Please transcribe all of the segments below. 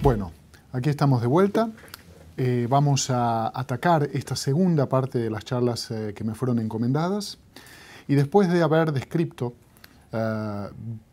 Bueno, aquí estamos de vuelta. Vamos a atacar esta segunda parte de las charlas que me fueron encomendadas. Y después de haber descrito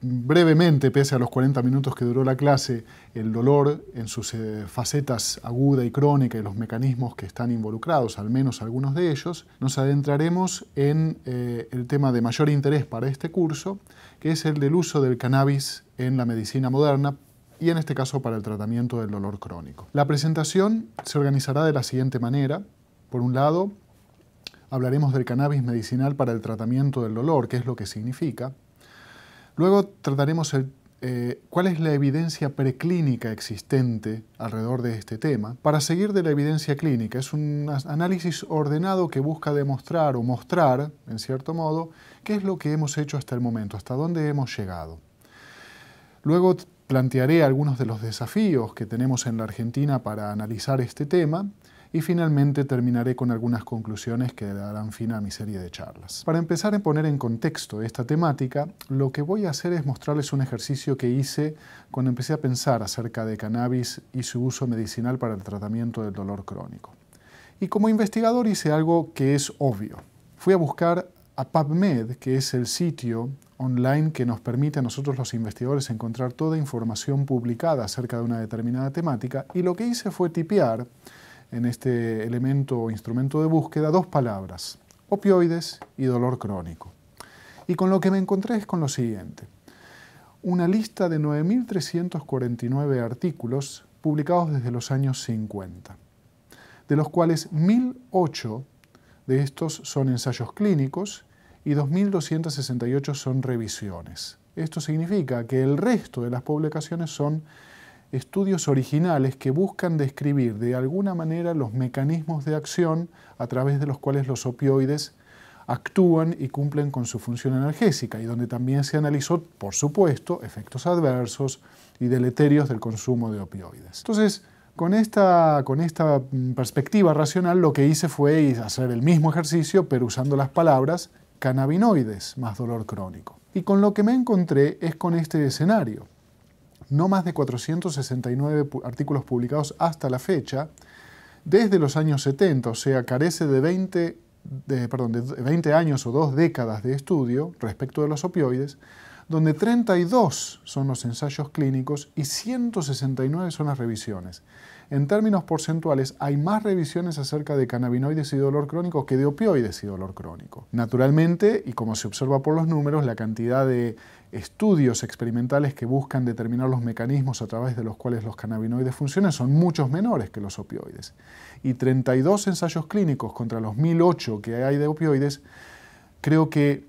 brevemente, pese a los 40 minutos que duró la clase, el dolor en sus facetas aguda y crónica y los mecanismos que están involucrados, al menos algunos de ellos, nos adentraremos en el tema de mayor interés para este curso, que es el del uso del cannabis en la medicina moderna, y en este caso para el tratamiento del dolor crónico. La presentación se organizará de la siguiente manera. Por un lado, hablaremos del cannabis medicinal para el tratamiento del dolor, qué es lo que significa. Luego trataremos cuál es la evidencia preclínica existente alrededor de este tema. Para seguir de la evidencia clínica, es un análisis ordenado que busca demostrar o mostrar, en cierto modo, qué es lo que hemos hecho hasta el momento, hasta dónde hemos llegado. Luego plantearé algunos de los desafíos que tenemos en la Argentina para analizar este tema y finalmente terminaré con algunas conclusiones que darán fin a mi serie de charlas. Para empezar a poner en contexto esta temática, lo que voy a hacer es mostrarles un ejercicio que hice cuando empecé a pensar acerca de cannabis y su uso medicinal para el tratamiento del dolor crónico. Y como investigador hice algo que es obvio. Fui a buscar a PubMed, que es el sitio online que nos permite a nosotros los investigadores encontrar toda información publicada acerca de una determinada temática, y lo que hice fue tipear en este elemento o instrumento de búsqueda dos palabras: opioides y dolor crónico. Y con lo que me encontré es con lo siguiente: una lista de 9.349 artículos publicados desde los años 50, de los cuales 1.008 de estos son ensayos clínicos y 2.268 son revisiones. Esto significa que el resto de las publicaciones son estudios originales que buscan describir de alguna manera los mecanismos de acción a través de los cuales los opioides actúan y cumplen con su función analgésica, y donde también se analizó, por supuesto, efectos adversos y deleterios del consumo de opioides. Entonces, con esta perspectiva racional, lo que hice fue hacer el mismo ejercicio, pero usando las palabras cannabinoides más dolor crónico. Y con lo que me encontré es con este escenario. No más de 469 artículos publicados hasta la fecha, desde los años 70, o sea, carece de 20 años o 2 décadas de estudio respecto de los opioides, donde 32 son los ensayos clínicos y 169 son las revisiones. En términos porcentuales, hay más revisiones acerca de cannabinoides y dolor crónico que de opioides y dolor crónico. Naturalmente, y como se observa por los números, la cantidad de estudios experimentales que buscan determinar los mecanismos a través de los cuales los cannabinoides funcionan son muchos menores que los opioides. Y 32 ensayos clínicos contra los 1.008 que hay de opioides, creo que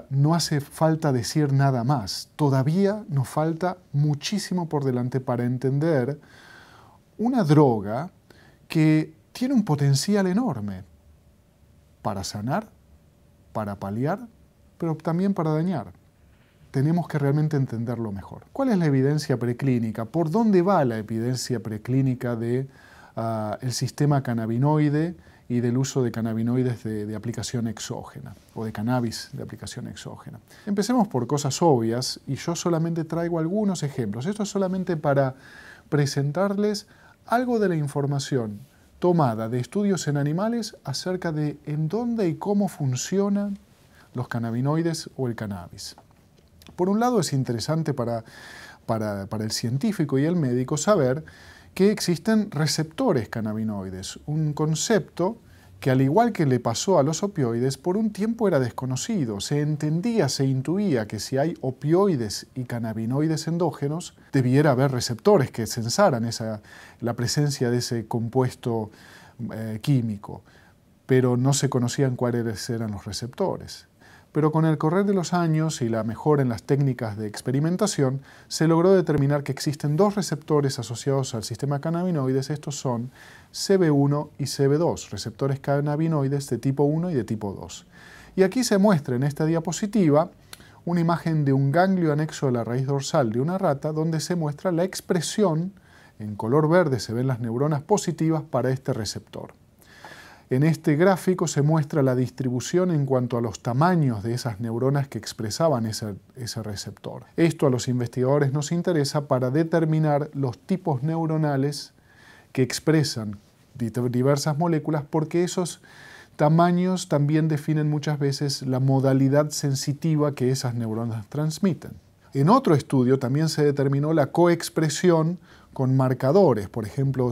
no hace falta decir nada más. Todavía nos falta muchísimo por delante para entender una droga que tiene un potencial enorme para sanar, para paliar, pero también para dañar. Tenemos que realmente entenderlo mejor. ¿Cuál es la evidencia preclínica? ¿Por dónde va la evidencia preclínica del sistema cannabinoide y del uso de cannabinoides de aplicación exógena, o de cannabis de aplicación exógena? Empecemos por cosas obvias, y yo solamente traigo algunos ejemplos. Esto es solamente para presentarles algo de la información tomada de estudios en animales acerca de en dónde y cómo funcionan los cannabinoides o el cannabis. Por un lado, es interesante para el científico y el médico saber que existen receptores cannabinoides, un concepto que, al igual que le pasó a los opioides, por un tiempo era desconocido. Se entendía, se intuía que si hay opioides y cannabinoides endógenos, debiera haber receptores que sensaran la presencia de ese compuesto químico, pero no se conocían cuáles eran los receptores. Pero con el correr de los años y la mejora en las técnicas de experimentación, se logró determinar que existen dos receptores asociados al sistema cannabinoides. Estos son CB1 y CB2, receptores cannabinoides de tipo 1 y de tipo 2. Y aquí se muestra en esta diapositiva una imagen de un ganglio anexo a la raíz dorsal de una rata, donde se muestra la expresión, en color verde se ven las neuronas positivas para este receptor. En este gráfico se muestra la distribución en cuanto a los tamaños de esas neuronas que expresaban ese receptor. Esto a los investigadores nos interesa para determinar los tipos neuronales que expresan diversas moléculas, porque esos tamaños también definen muchas veces la modalidad sensitiva que esas neuronas transmiten. En otro estudio también se determinó la coexpresión con marcadores, por ejemplo,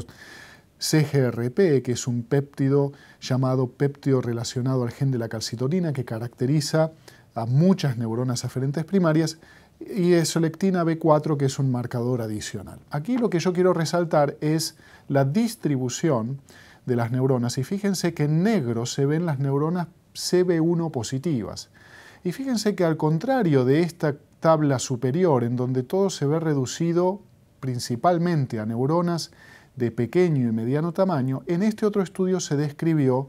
CGRP, que es un péptido llamado péptido relacionado al gen de la calcitonina que caracteriza a muchas neuronas aferentes primarias, y esolectina B4, que es un marcador adicional. Aquí lo que yo quiero resaltar es la distribución de las neuronas, y fíjense que en negro se ven las neuronas CB1 positivas. Y fíjense que al contrario de esta tabla superior, en donde todo se ve reducido principalmente a neuronas de pequeño y mediano tamaño, en este otro estudio se describió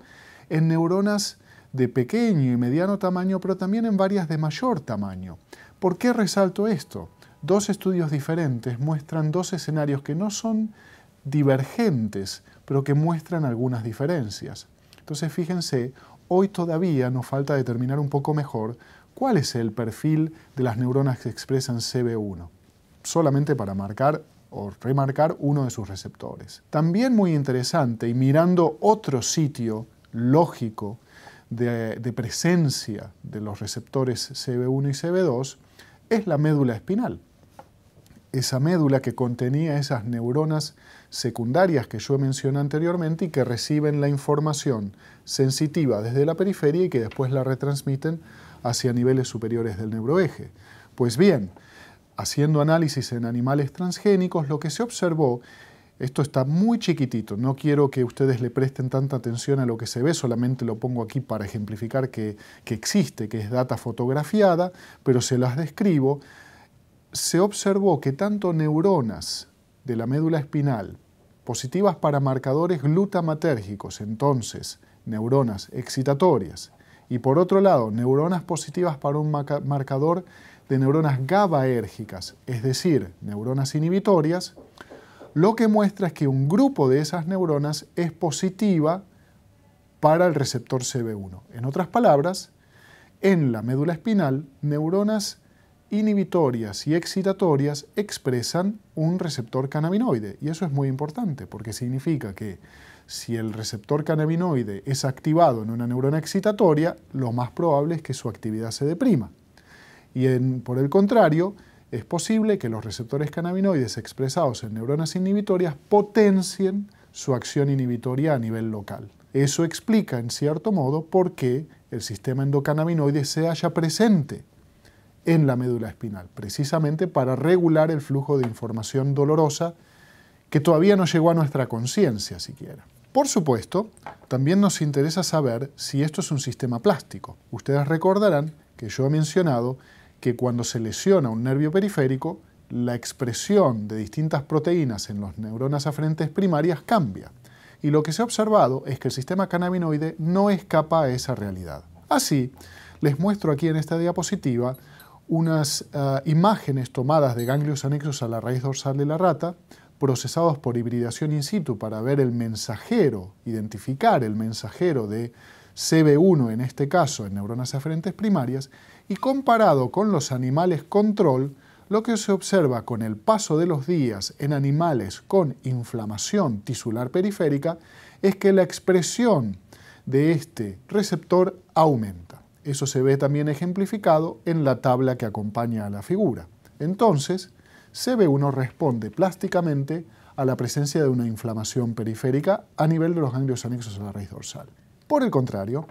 en neuronas de pequeño y mediano tamaño, pero también en varias de mayor tamaño. ¿Por qué resalto esto? Dos estudios diferentes muestran dos escenarios que no son divergentes, pero que muestran algunas diferencias. Entonces, fíjense, hoy todavía nos falta determinar un poco mejor cuál es el perfil de las neuronas que expresan CB1, solamente para marcar o remarcar uno de sus receptores. También muy interesante, y mirando otro sitio lógico de presencia de los receptores CB1 y CB2, es la médula espinal. Esa médula que contenía esas neuronas secundarias que yo mencioné anteriormente y que reciben la información sensitiva desde la periferia y que después la retransmiten hacia niveles superiores del neuroeje. Pues bien, haciendo análisis en animales transgénicos, lo que se observó, esto está muy chiquitito, no quiero que ustedes le presten tanta atención a lo que se ve, solamente lo pongo aquí para ejemplificar que existe, que es data fotografiada, pero se las describo. Se observó que tanto neuronas de la médula espinal positivas para marcadores glutamatérgicos, entonces neuronas excitatorias, y por otro lado, neuronas positivas para un marcador de neuronas GABAérgicas, es decir, neuronas inhibitorias, lo que muestra es que un grupo de esas neuronas es positiva para el receptor CB1. En otras palabras, en la médula espinal, neuronas inhibitorias y excitatorias expresan un receptor cannabinoide, y eso es muy importante porque significa que si el receptor cannabinoide es activado en una neurona excitatoria, lo más probable es que su actividad se deprima. Y por el contrario, es posible que los receptores cannabinoides expresados en neuronas inhibitorias potencien su acción inhibitoria a nivel local. Eso explica, en cierto modo, por qué el sistema endocannabinoide se halla presente en la médula espinal, precisamente para regular el flujo de información dolorosa que todavía no llegó a nuestra conciencia siquiera. Por supuesto, también nos interesa saber si esto es un sistema plástico. Ustedes recordarán que yo he mencionado que cuando se lesiona un nervio periférico, la expresión de distintas proteínas en las neuronas aferentes primarias cambia. Y lo que se ha observado es que el sistema cannabinoide no escapa a esa realidad. Así, les muestro aquí en esta diapositiva unas imágenes tomadas de ganglios anexos a la raíz dorsal de la rata, procesados por hibridación in situ para ver el mensajero, identificar el mensajero de CB1 en este caso en neuronas aferentes primarias, y comparado con los animales control, lo que se observa con el paso de los días en animales con inflamación tisular periférica es que la expresión de este receptor aumenta. Eso se ve también ejemplificado en la tabla que acompaña a la figura. Entonces, CB1 responde plásticamente a la presencia de una inflamación periférica a nivel de los ganglios anexos a la raíz dorsal. Por el contrario,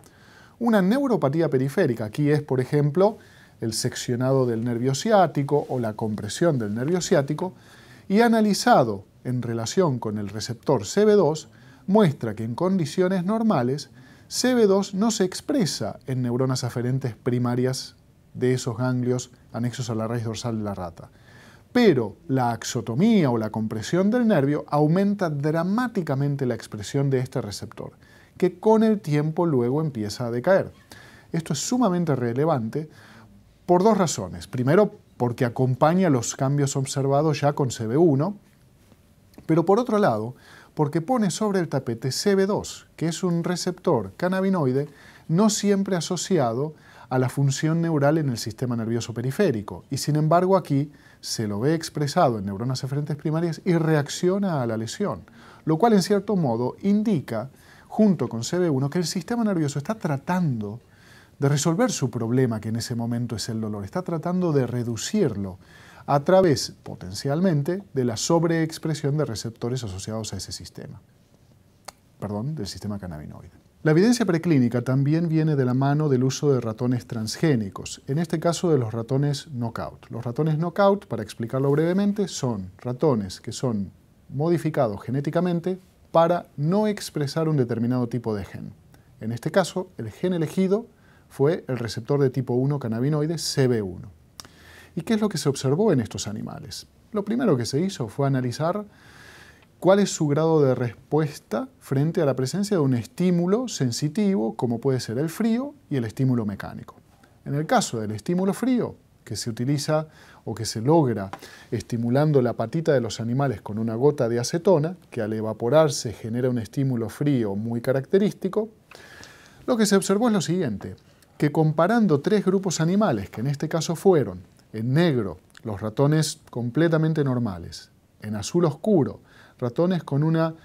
una neuropatía periférica, aquí es, por ejemplo, el seccionado del nervio ciático o la compresión del nervio ciático, y analizado en relación con el receptor CB2, muestra que en condiciones normales CB2 no se expresa en neuronas aferentes primarias de esos ganglios anexos a la raíz dorsal de la rata. Pero la axotomía o la compresión del nervio aumenta dramáticamente la expresión de este receptor, que con el tiempo luego empieza a decaer. Esto es sumamente relevante por dos razones. Primero, porque acompaña los cambios observados ya con CB1, pero por otro lado, porque pone sobre el tapete CB2, que es un receptor cannabinoide no siempre asociado a la función neural en el sistema nervioso periférico, y sin embargo aquí se lo ve expresado en neuronas eferentes primarias y reacciona a la lesión, lo cual en cierto modo indica, junto con CB1, que el sistema nervioso está tratando de resolver su problema, que en ese momento es el dolor, está tratando de reducirlo a través, potencialmente, de la sobreexpresión de receptores asociados a ese sistema, del sistema cannabinoide. La evidencia preclínica también viene de la mano del uso de ratones transgénicos, en este caso de los ratones knockout. Los ratones knockout, para explicarlo brevemente, son ratones que son modificados genéticamente para no expresar un determinado tipo de gen. En este caso, el gen elegido fue el receptor de tipo 1 cannabinoide CB1. ¿Y qué es lo que se observó en estos animales? Lo primero que se hizo fue analizar cuál es su grado de respuesta frente a la presencia de un estímulo sensitivo, como puede ser el frío y el estímulo mecánico. En el caso del estímulo frío, que se utiliza o que se logra estimulando la patita de los animales con una gota de acetona, que al evaporarse genera un estímulo frío muy característico, lo que se observó es lo siguiente, que comparando tres grupos animales, que en este caso fueron, en negro, los ratones completamente normales, en azul oscuro, ratones con una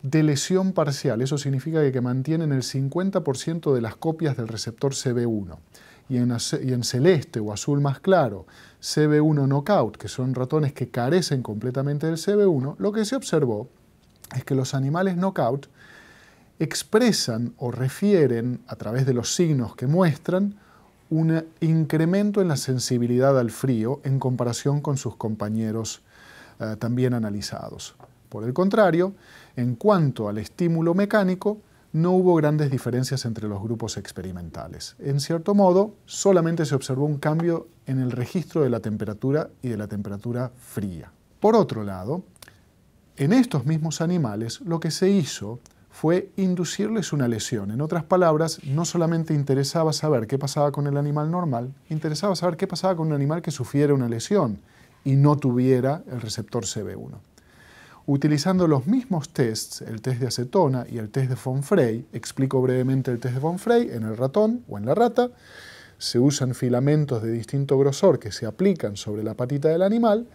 delesión parcial, eso significa que mantienen el 50% de las copias del receptor CB1, y en celeste o azul más claro, CB1 knockout, que son ratones que carecen completamente del CB1, lo que se observó es que los animales knockout expresan o refieren, a través de los signos que muestran, un incremento en la sensibilidad al frío en comparación con sus compañeros también analizados. Por el contrario, en cuanto al estímulo mecánico, no hubo grandes diferencias entre los grupos experimentales. En cierto modo, solamente se observó un cambio en el registro de la temperatura y de la temperatura fría. Por otro lado, en estos mismos animales lo que se hizo fue inducirles una lesión. En otras palabras, no solamente interesaba saber qué pasaba con el animal normal, interesaba saber qué pasaba con un animal que sufriera una lesión y no tuviera el receptor CB1. Utilizando los mismos tests, el test de acetona y el test de von Frey, explico brevemente el test de von Frey, en el ratón o en la rata, se usan filamentos de distinto grosor que se aplican sobre la patita del animal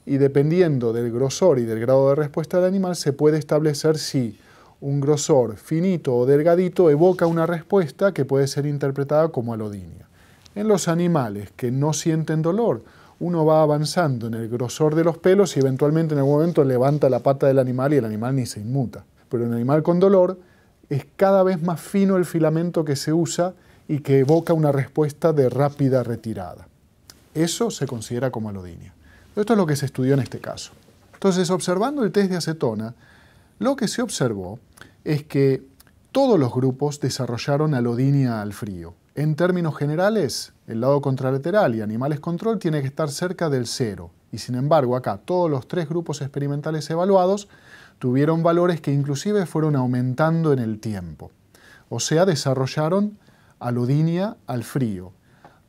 y dependiendo del grosor y del grado de respuesta del animal se puede establecer si un grosor finito o delgadito evoca una respuesta que puede ser interpretada como alodinia. En los animales que no sienten dolor, uno va avanzando en el grosor de los pelos y eventualmente en algún momento levanta la pata del animal y el animal ni se inmuta. Pero en el animal con dolor es cada vez más fino el filamento que se usa y que evoca una respuesta de rápida retirada. Eso se considera como alodinia. Esto es lo que se estudió en este caso. Entonces, observando el test de acetona, lo que se observó es que todos los grupos desarrollaron alodinia al frío. En términos generales, el lado contralateral y animales control tiene que estar cerca del 0. Y sin embargo, acá todos los tres grupos experimentales evaluados tuvieron valores que inclusive fueron aumentando en el tiempo. O sea, desarrollaron alodinia al frío.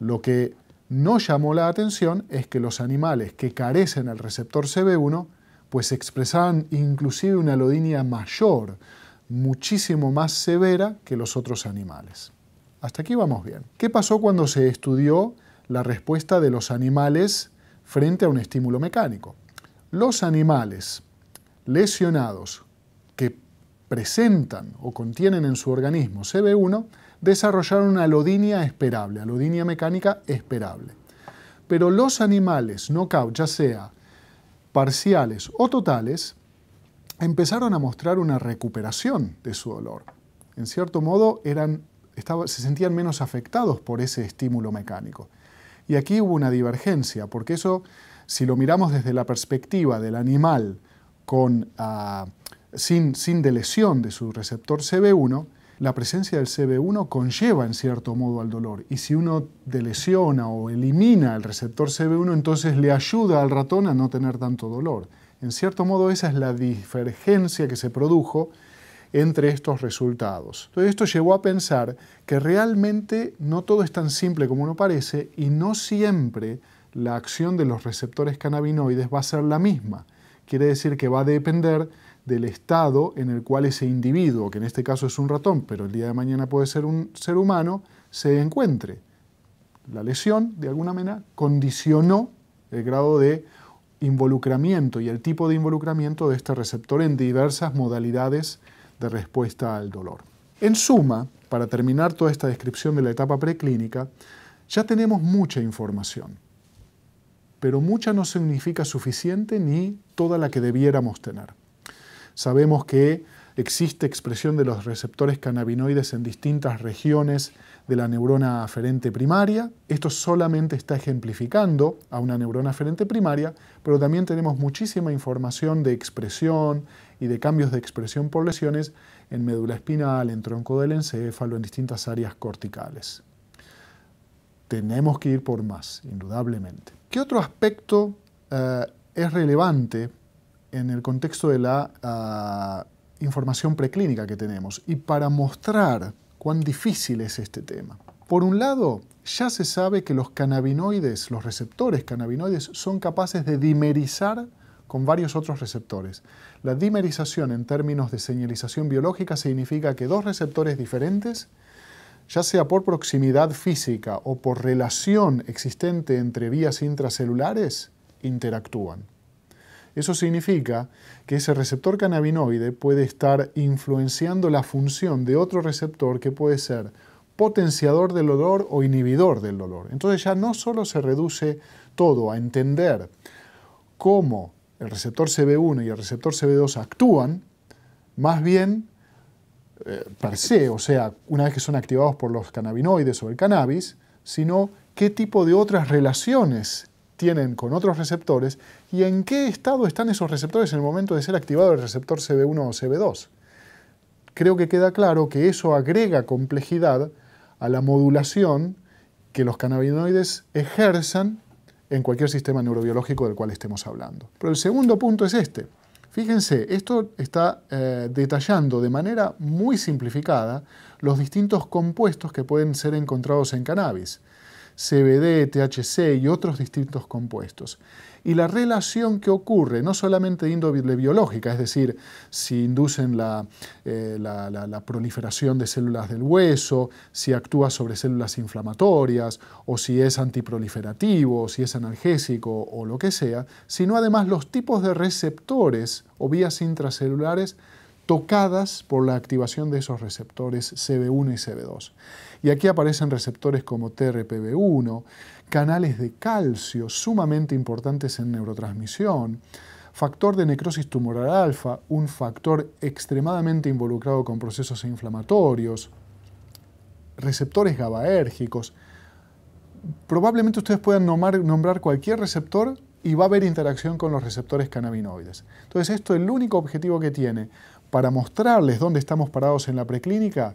Lo que no llamó la atención es que los animales que carecen del receptor CB1 pues expresaban inclusive una alodinia mayor, muchísimo más severa que los otros animales. Hasta aquí vamos bien. ¿Qué pasó cuando se estudió la respuesta de los animales frente a un estímulo mecánico? Los animales lesionados que presentan o contienen en su organismo CB1 desarrollaron una alodinia esperable, alodinia mecánica esperable. Pero los animales knockout, ya sea parciales o totales, empezaron a mostrar una recuperación de su dolor. En cierto modo, se sentían menos afectados por ese estímulo mecánico. Y aquí hubo una divergencia, porque eso, si lo miramos desde la perspectiva del animal sin delesión de su receptor CB1, la presencia del CB1 conlleva en cierto modo al dolor. Y si uno delesiona o elimina el receptor CB1, entonces le ayuda al ratón a no tener tanto dolor. En cierto modo esa es la divergencia que se produjo entre estos resultados. Entonces esto llevó a pensar que realmente no todo es tan simple como uno parece y no siempre la acción de los receptores cannabinoides va a ser la misma quiere decir que va a depender del estado en el cual ese individuo, que en este caso es un ratón, pero el día de mañana puede ser un ser humano, se encuentre. La lesión, de alguna manera, condicionó el grado de involucramiento y el tipo de involucramiento de este receptor en diversas modalidades de respuesta al dolor. En suma, para terminar toda esta descripción de la etapa preclínica, ya tenemos mucha información, pero mucha no significa suficiente ni toda la que debiéramos tener. Sabemos que existe expresión de los receptores cannabinoides en distintas regiones de la neurona aferente primaria. Esto solamente está ejemplificando a una neurona aferente primaria, pero también tenemos muchísima información de expresión y de cambios de expresión por lesiones en médula espinal, en tronco del encéfalo, en distintas áreas corticales. Tenemos que ir por más, indudablemente. ¿Qué otro aspecto es relevante en el contexto de la información preclínica que tenemos y para mostrar cuán difícil es este tema? Por un lado, ya se sabe que los cannabinoides, los receptores cannabinoides, son capaces de dimerizar con varios otros receptores. La dimerización en términos de señalización biológica significa que dos receptores diferentes, ya sea por proximidad física o por relación existente entre vías intracelulares, interactúan. Eso significa que ese receptor cannabinoide puede estar influenciando la función de otro receptor que puede ser potenciador del dolor o inhibidor del dolor. Entonces ya no solo se reduce todo a entender cómo el receptor CB1 y el receptor CB2 actúan, más bien per se, o sea, una vez que son activados por los cannabinoides o el cannabis, sino qué tipo de otras relaciones tienen con otros receptores y en qué estado están esos receptores en el momento de ser activado el receptor CB1 o CB2. Creo que queda claro que eso agrega complejidad a la modulación que los cannabinoides ejerzan en cualquier sistema neurobiológico del cual estemos hablando. Pero el segundo punto es este. Fíjense, esto está detallando de manera muy simplificada los distintos compuestos que pueden ser encontrados en cannabis. CBD, THC y otros distintos compuestos. Y la relación que ocurre, no solamente de índole biológica, es decir, si inducen la proliferación de células del hueso, si actúa sobre células inflamatorias, o si es antiproliferativo, o si es analgésico, o lo que sea, sino además los tipos de receptores o vías intracelulares tocadas por la activación de esos receptores CB1 y CB2. Y aquí aparecen receptores como TRPV1, canales de calcio sumamente importantes en neurotransmisión, factor de necrosis tumoral alfa, un factor extremadamente involucrado con procesos inflamatorios, receptores GABAérgicos. Probablemente ustedes puedan nombrar cualquier receptor y va a haber interacción con los receptores cannabinoides. Entonces esto, el único objetivo que tiene para mostrarles dónde estamos parados en la preclínica,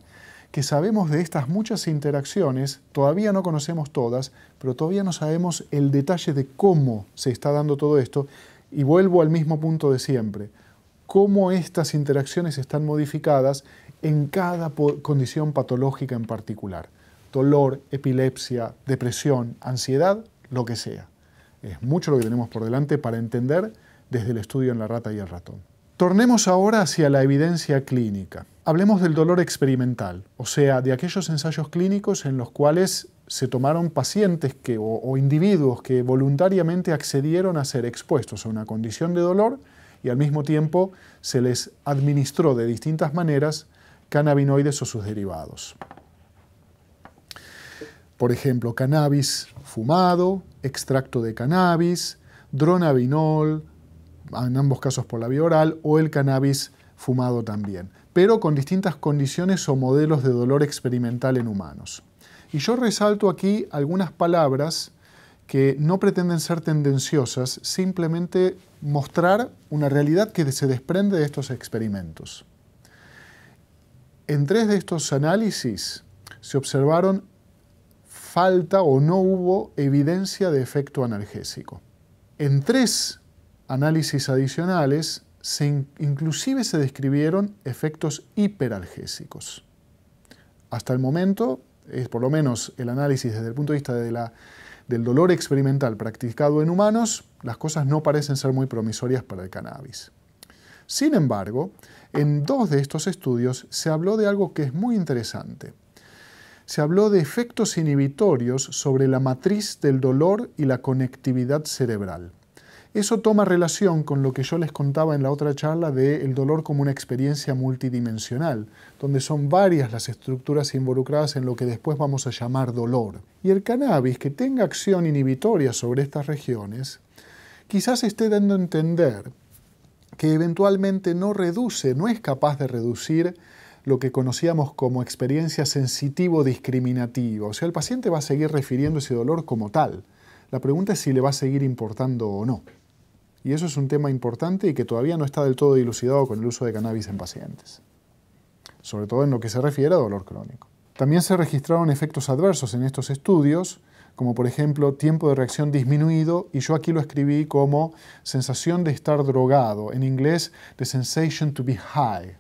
que sabemos de estas muchas interacciones, todavía no conocemos todas, pero todavía no sabemos el detalle de cómo se está dando todo esto, y vuelvo al mismo punto de siempre, cómo estas interacciones están modificadas en cada condición patológica en particular. Dolor, epilepsia, depresión, ansiedad, lo que sea. Es mucho lo que tenemos por delante para entender desde el estudio en la rata y el ratón. Tornemos ahora hacia la evidencia clínica. Hablemos del dolor experimental, o sea, de aquellos ensayos clínicos en los cuales se tomaron pacientes o individuos que voluntariamente accedieron a ser expuestos a una condición de dolor y al mismo tiempo se les administró de distintas maneras cannabinoides o sus derivados. Por ejemplo, cannabis fumado, extracto de cannabis, dronabinol, en ambos casos por la vía oral, o el cannabis fumado también, pero con distintas condiciones o modelos de dolor experimental en humanos. Y yo resalto aquí algunas palabras que no pretenden ser tendenciosas, simplemente mostrar una realidad que se desprende de estos experimentos. En 3 de estos análisis se observaron falta o no hubo evidencia de efecto analgésico. En 3 análisis adicionales, inclusive se describieron efectos del dolor experimental practicado en humanos, las cosas no parecen ser muy promisorias para el cannabis. Sin embargo, en 2 de estos estudios se habló de algo que es muy interesante. Se habló de efectos inhibitorios sobre la matriz del dolor y la conectividad cerebral. Eso toma relación con lo que yo les contaba en la otra charla del dolor como una experiencia multidimensional, donde son varias las estructuras involucradas en lo que después vamos a llamar dolor. Y el cannabis, que tenga acción inhibitoria sobre estas regiones, quizás esté dando a entender que eventualmente no es capaz de reducir lo que conocíamos como experiencia sensitivo-discriminativa. O sea, el paciente va a seguir refiriendo ese dolor como tal. La pregunta es si le va a seguir importando o no. Y eso es un tema importante y que todavía no está del todo dilucidado con el uso de cannabis en pacientes, sobre todo en lo que se refiere a dolor crónico. También se registraron efectos adversos en estos estudios, como por ejemplo tiempo de reacción disminuido, y yo aquí lo escribí como sensación de estar drogado, en inglés the sensation to be high.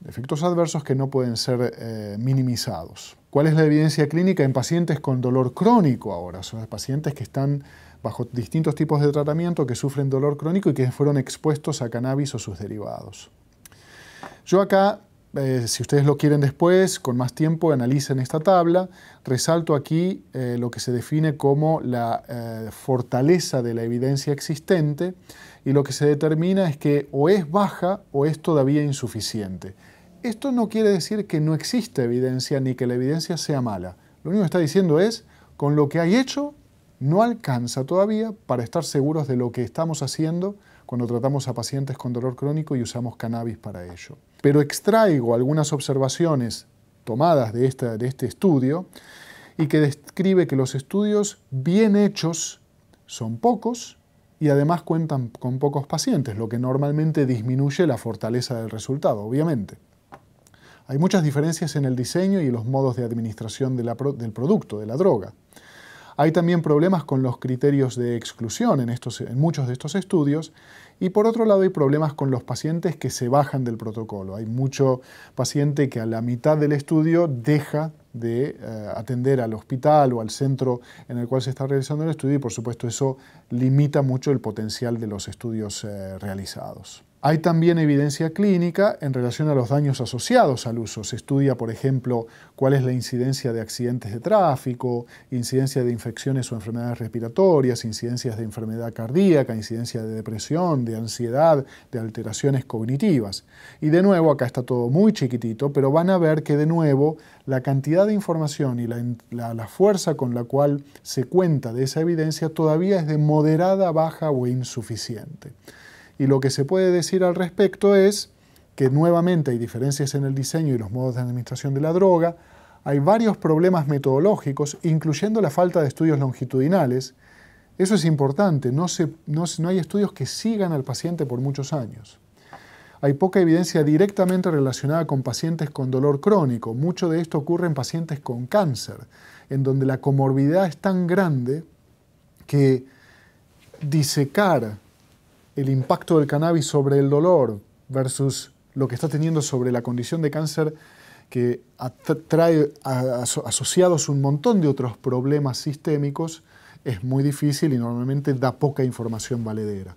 Efectos adversos que no pueden ser minimizados. ¿Cuál es la evidencia clínica en pacientes con dolor crónico ahora? Son pacientes que están bajo distintos tipos de tratamiento, que sufren dolor crónico y que fueron expuestos a cannabis o sus derivados. Yo acá, si ustedes lo quieren después, con más tiempo, analicen esta tabla. Resalto aquí lo que se define como la fortaleza de la evidencia existente, y lo que se determina es que o es baja o es todavía insuficiente. Esto no quiere decir que no existe evidencia ni que la evidencia sea mala. Lo único que está diciendo es, con lo que hay hecho, no alcanza todavía para estar seguros de lo que estamos haciendo cuando tratamos a pacientes con dolor crónico y usamos cannabis para ello. Pero extraigo algunas observaciones tomadas de este estudio y que describe que los estudios bien hechos son pocos y además cuentan con pocos pacientes, lo que normalmente disminuye la fortaleza del resultado, obviamente. Hay muchas diferencias en el diseño y los modos de administración del producto, de la droga. Hay también problemas con los criterios de exclusión en muchos de estos estudios, y por otro lado hay problemas con los pacientes que se bajan del protocolo. Hay mucho paciente que a la mitad del estudio deja de atender al hospital o al centro en el cual se está realizando el estudio, y por supuesto eso limita mucho el potencial de los estudios realizados. Hay también evidencia clínica en relación a los daños asociados al uso. Se estudia, por ejemplo, cuál es la incidencia de accidentes de tráfico, incidencia de infecciones o enfermedades respiratorias, incidencias de enfermedad cardíaca, incidencia de depresión, de ansiedad, de alteraciones cognitivas. Y de nuevo, acá está todo muy chiquitito, pero van a ver que de nuevo la cantidad de información y la fuerza con la cual se cuenta de esa evidencia todavía es de moderada, baja o insuficiente. Y lo que se puede decir al respecto es que nuevamente hay diferencias en el diseño y los modos de administración de la droga, hay varios problemas metodológicos, incluyendo la falta de estudios longitudinales. Eso es importante, no hay estudios que sigan al paciente por muchos años. Hay poca evidencia directamente relacionada con pacientes con dolor crónico. Mucho de esto ocurre en pacientes con cáncer, en donde la comorbilidad es tan grande que disecar el impacto del cannabis sobre el dolor versus lo que está teniendo sobre la condición de cáncer, que trae asociados un montón de otros problemas sistémicos, es muy difícil y normalmente da poca información valedera.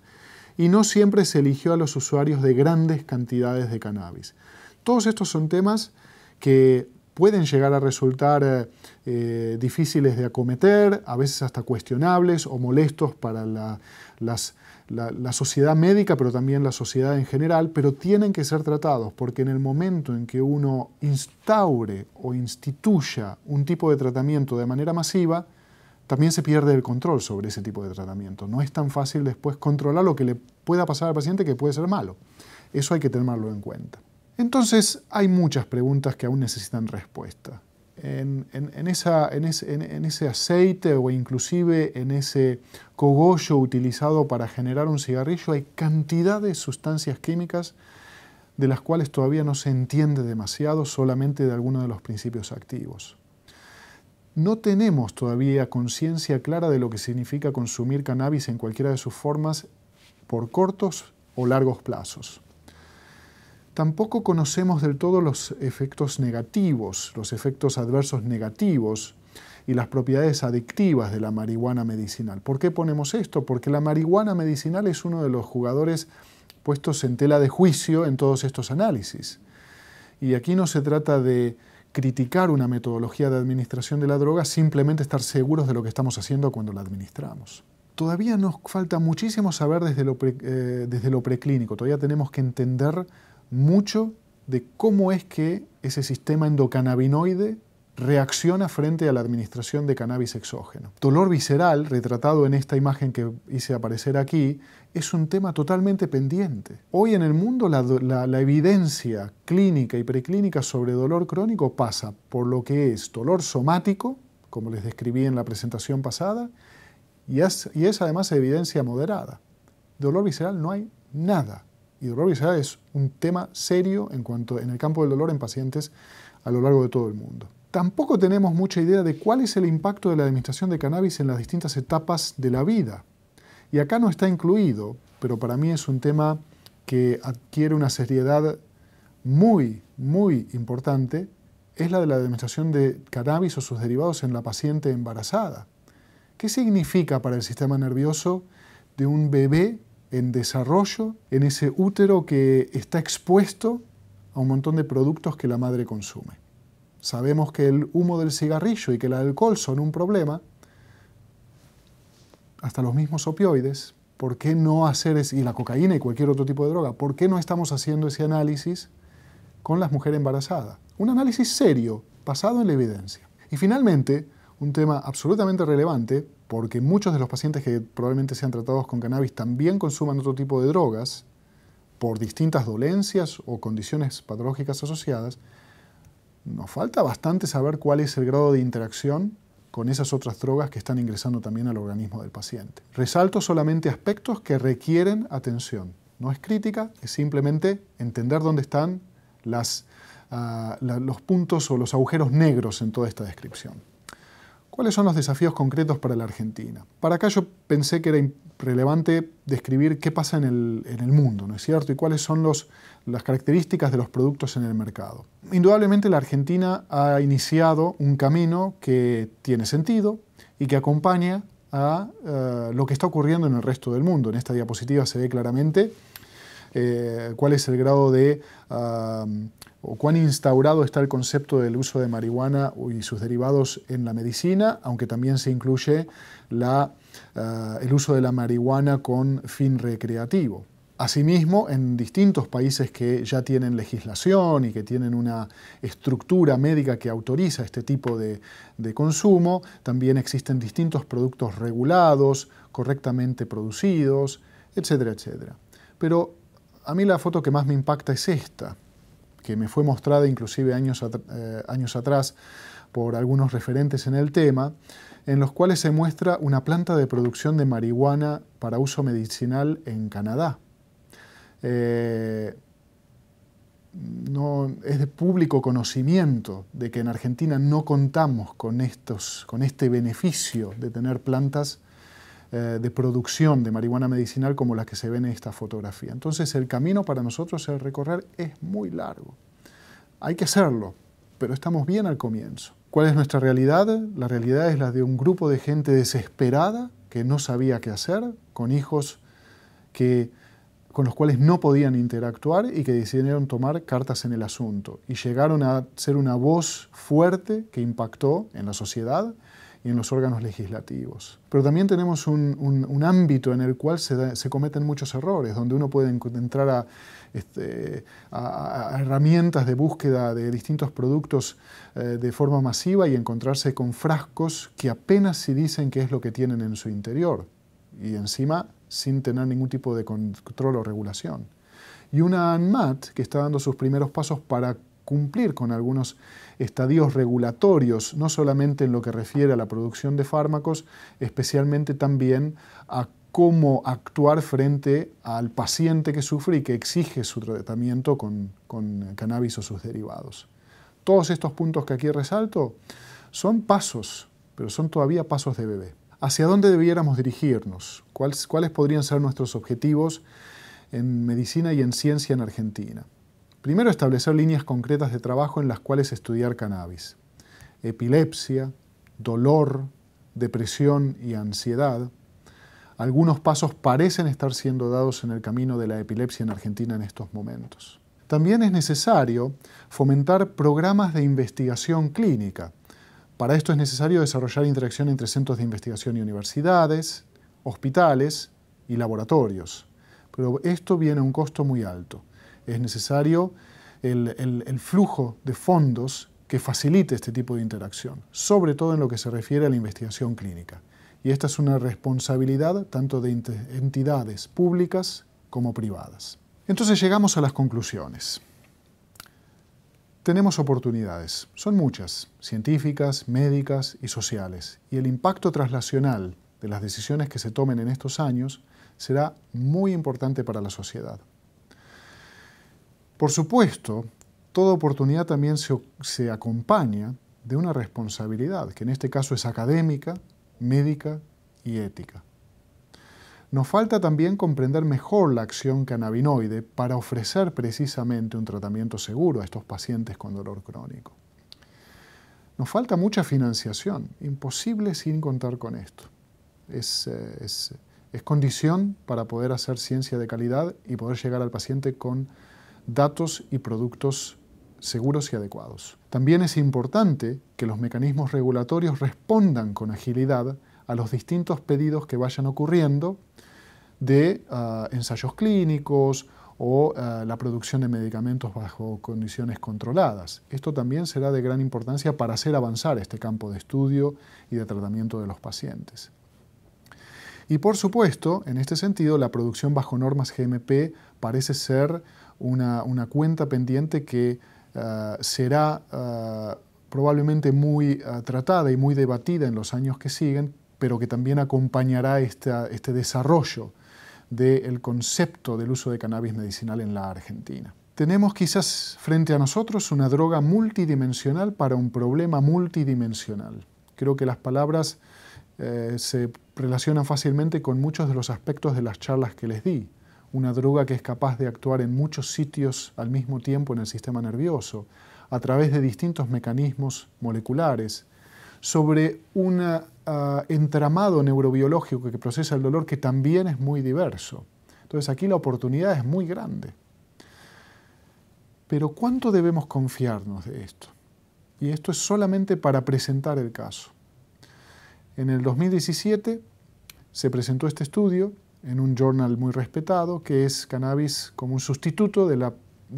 Y no siempre se eligió a los usuarios de grandes cantidades de cannabis. Todos estos son temas que pueden llegar a resultar difíciles de acometer, a veces hasta cuestionables o molestos para la sociedad médica, pero también la sociedad en general, pero tienen que ser tratados, porque en el momento en que uno instaure o instituya un tipo de tratamiento de manera masiva, también se pierde el control sobre ese tipo de tratamiento. No es tan fácil después controlar lo que le pueda pasar al paciente, que puede ser malo. Eso hay que tenerlo en cuenta. Entonces, hay muchas preguntas que aún necesitan respuesta. En ese aceite o inclusive en ese cogollo utilizado para generar un cigarrillo hay cantidad de sustancias químicas de las cuales todavía no se entiende demasiado, solamente de algunos de los principios activos. No tenemos todavía conciencia clara de lo que significa consumir cannabis en cualquiera de sus formas por cortos o largos plazos. Tampoco conocemos del todo los efectos negativos, los efectos adversos negativos y las propiedades adictivas de la marihuana medicinal. ¿Por qué ponemos esto? Porque la marihuana medicinal es uno de los jugadores puestos en tela de juicio en todos estos análisis. Y aquí no se trata de criticar una metodología de administración de la droga, simplemente estar seguros de lo que estamos haciendo cuando la administramos. Todavía nos falta muchísimo saber desde lo preclínico, todavía tenemos que entender mucho de cómo es que ese sistema endocannabinoide reacciona frente a la administración de cannabis exógeno. Dolor visceral, retratado en esta imagen que hice aparecer aquí, es un tema totalmente pendiente. Hoy en el mundo la evidencia clínica y preclínica sobre dolor crónico pasa por lo que es dolor somático, como les describí en la presentación pasada, y es además evidencia moderada. Dolor visceral no hay nada. Y dolor visceral es un tema serio en el campo del dolor en pacientes a lo largo de todo el mundo. Tampoco tenemos mucha idea de cuál es el impacto de la administración de cannabis en las distintas etapas de la vida. Y acá no está incluido, pero para mí es un tema que adquiere una seriedad muy, muy importante, es la de la administración de cannabis o sus derivados en la paciente embarazada. ¿Qué significa para el sistema nervioso de un bebé en desarrollo, en ese útero que está expuesto a un montón de productos que la madre consume? Sabemos que el humo del cigarrillo y que el alcohol son un problema, hasta los mismos opioides. ¿Por qué no hacer y la cocaína y cualquier otro tipo de droga? ¿Por qué no estamos haciendo ese análisis con las mujeres embarazadas? Un análisis serio, basado en la evidencia. Y finalmente, un tema absolutamente relevante, porque muchos de los pacientes que probablemente sean tratados con cannabis también consuman otro tipo de drogas por distintas dolencias o condiciones patológicas asociadas, nos falta bastante saber cuál es el grado de interacción con esas otras drogas que están ingresando también al organismo del paciente. Resalto solamente aspectos que requieren atención. No es crítica, es simplemente entender dónde están los puntos o los agujeros negros en toda esta descripción. ¿Cuáles son los desafíos concretos para la Argentina? Para acá yo pensé que era relevante describir qué pasa en el mundo, ¿no es cierto? Y cuáles son las características de los productos en el mercado. Indudablemente la Argentina ha iniciado un camino que tiene sentido y que acompaña a lo que está ocurriendo en el resto del mundo. En esta diapositiva se ve claramente cuál es el grado de o cuán instaurado está el concepto del uso de marihuana y sus derivados en la medicina, aunque también se incluye el uso de la marihuana con fin recreativo. Asimismo, en distintos países que ya tienen legislación y que tienen una estructura médica que autoriza este tipo de consumo, también existen distintos productos regulados, correctamente producidos, etcétera, etcétera. Pero a mí la foto que más me impacta es esta, que me fue mostrada inclusive años atrás por algunos referentes en el tema, en los cuales se muestra una planta de producción de marihuana para uso medicinal en Canadá. No, es de público conocimiento de que en Argentina no contamos con este beneficio de tener plantas de producción de marihuana medicinal como la que se ve en esta fotografía. Entonces el camino para nosotros el recorrer es muy largo. Hay que hacerlo, pero estamos bien al comienzo. ¿Cuál es nuestra realidad? La realidad es la de un grupo de gente desesperada que no sabía qué hacer, con hijos con los cuales no podían interactuar y que decidieron tomar cartas en el asunto. Y llegaron a ser una voz fuerte que impactó en la sociedad y en los órganos legislativos. Pero también tenemos un ámbito en el cual se cometen muchos errores, donde uno puede entrar a herramientas de búsqueda de distintos productos de forma masiva y encontrarse con frascos que apenas si dicen qué es lo que tienen en su interior, y encima sin tener ningún tipo de control o regulación. Y una ANMAT que está dando sus primeros pasos para cumplir con algunos estadios regulatorios, no solamente en lo que refiere a la producción de fármacos, especialmente también a cómo actuar frente al paciente que sufre y que exige su tratamiento con cannabis o sus derivados. Todos estos puntos que aquí resalto son pasos, pero son todavía pasos de bebé. ¿Hacia dónde debiéramos dirigirnos? ¿Cuáles podrían ser nuestros objetivos en medicina y en ciencia en Argentina? Primero, establecer líneas concretas de trabajo en las cuales estudiar cannabis. Epilepsia, dolor, depresión y ansiedad, algunos pasos parecen estar siendo dados en el camino de la epilepsia en Argentina en estos momentos. También es necesario fomentar programas de investigación clínica. Para esto es necesario desarrollar interacción entre centros de investigación y universidades, hospitales y laboratorios. Pero esto viene a un costo muy alto. Es necesario el flujo de fondos que facilite este tipo de interacción, sobre todo en lo que se refiere a la investigación clínica. Y esta es una responsabilidad tanto de entidades públicas como privadas. Entonces llegamos a las conclusiones. Tenemos oportunidades, son muchas, científicas, médicas y sociales, y el impacto translacional de las decisiones que se tomen en estos años será muy importante para la sociedad. Por supuesto, toda oportunidad también se acompaña de una responsabilidad, que en este caso es académica, médica y ética. Nos falta también comprender mejor la acción cannabinoide para ofrecer precisamente un tratamiento seguro a estos pacientes con dolor crónico. Nos falta mucha financiación, imposible sin contar con esto. Es condición para poder hacer ciencia de calidad y poder llegar al paciente con datos y productos seguros y adecuados. También es importante que los mecanismos regulatorios respondan con agilidad a los distintos pedidos que vayan ocurriendo de ensayos clínicos o la producción de medicamentos bajo condiciones controladas. Esto también será de gran importancia para hacer avanzar este campo de estudio y de tratamiento de los pacientes. Y por supuesto, en este sentido, la producción bajo normas GMP parece ser una cuenta pendiente que será probablemente muy tratada y muy debatida en los años que siguen, pero que también acompañará este desarrollo del concepto del uso de cannabis medicinal en la Argentina. Tenemos quizás frente a nosotros una droga multidimensional para un problema multidimensional. Creo que las palabras se relacionan fácilmente con muchos de los aspectos de las charlas que les di. Una droga que es capaz de actuar en muchos sitios al mismo tiempo en el sistema nervioso, a través de distintos mecanismos moleculares, sobre un entramado neurobiológico que procesa el dolor que también es muy diverso. Entonces aquí la oportunidad es muy grande. Pero ¿cuánto debemos confiarnos de esto? Y esto es solamente para presentar el caso. En el 2017 se presentó este estudio en un journal muy respetado, que es Cannabis como un sustituto de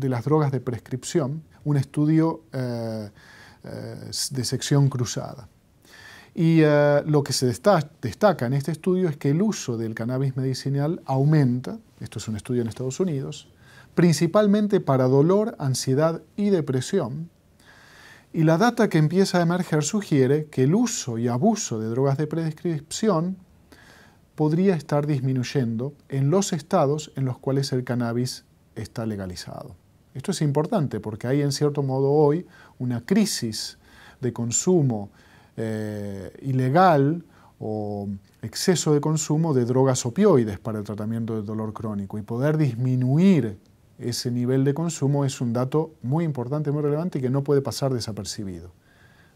las drogas de prescripción, un estudio de sección cruzada. Y lo que se destaca en este estudio es que el uso del cannabis medicinal aumenta, esto es un estudio en Estados Unidos, principalmente para dolor, ansiedad y depresión. Y la data que empieza a emerger sugiere que el uso y abuso de drogas de prescripción podría estar disminuyendo en los estados en los cuales el cannabis está legalizado. Esto es importante porque hay en cierto modo hoy una crisis de consumo ilegal o exceso de consumo de drogas opioides para el tratamiento del dolor crónico, y poder disminuir ese nivel de consumo es un dato muy importante, muy relevante y que no puede pasar desapercibido.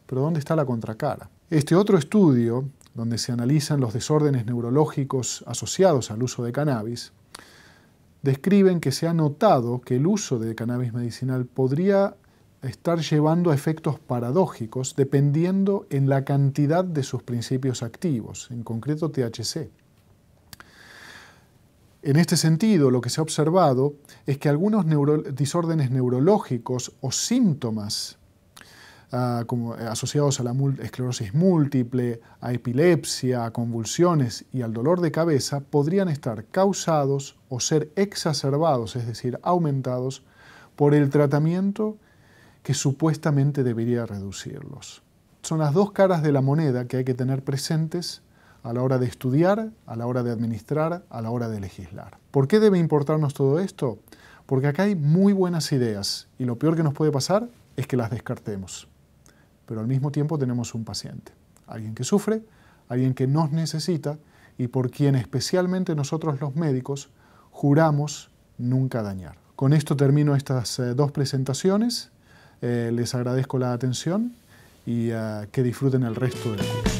Pero ¿dónde está la contracara? Este otro estudio, donde se analizan los desórdenes neurológicos asociados al uso de cannabis, describen que se ha notado que el uso de cannabis medicinal podría estar llevando a efectos paradójicos dependiendo en la cantidad de sus principios activos, en concreto THC. En este sentido, lo que se ha observado es que algunos desórdenes neurológicos o síntomas asociados a la esclerosis múltiple, a epilepsia, a convulsiones y al dolor de cabeza podrían estar causados o ser exacerbados, es decir, aumentados por el tratamiento que supuestamente debería reducirlos. Son las dos caras de la moneda que hay que tener presentes a la hora de estudiar, a la hora de administrar, a la hora de legislar. ¿Por qué debe importarnos todo esto? Porque acá hay muy buenas ideas y lo peor que nos puede pasar es que las descartemos. Pero al mismo tiempo tenemos un paciente, alguien que sufre, alguien que nos necesita y por quien especialmente nosotros los médicos juramos nunca dañar. Con esto termino estas dos presentaciones. Les agradezco la atención y que disfruten el resto del curso.